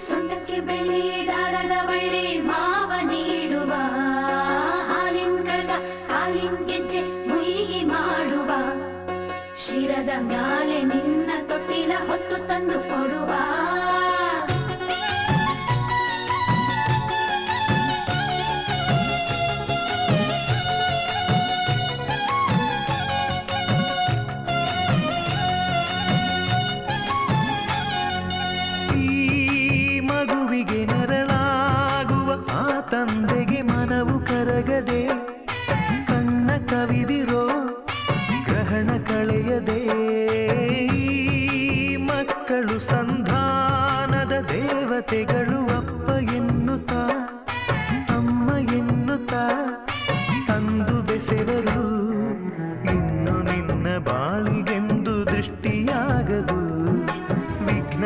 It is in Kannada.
ಸೊಂಟಕ್ಕೆ ಬೆಳ್ಳಿ ದಾರದ ಬಳ್ಳಿ ಮಾವ ನೀಡುವ ಹಾಲಿನ ಕಳ್ದ ಹಾಲಿನ ಗೆಜ್ಜೆ ಮುಯಿಗಿ ಮಾಡುವ ಶಿರದ ಮ್ಯಾಲೆ ನಿನ್ನ ತೊಟ್ಟಿಲ ಹೊತ್ತು ತಂದು ಕೊಡುವ ತಂದೆಗೆ ಮನವು ಕರಗದೆ ಕಣ್ಣ ಕವಿದಿರೋ ಗ್ರಹಣ ಕಳೆಯದೆ ಮಕ್ಕಳು ಸಂಧಾನದ ದೇವತೆಗಳು ಅಪ್ಪ ಎನ್ನುತ್ತಾ ಅಮ್ಮ ಎನ್ನುತ್ತಾ ತಂದು ಬೆಸೆದರು ಇನ್ನು ನಿನ್ನ ಬಾಳಿಗೆಂದು ದೃಷ್ಟಿಯಾಗದು ವಿಘ್ನ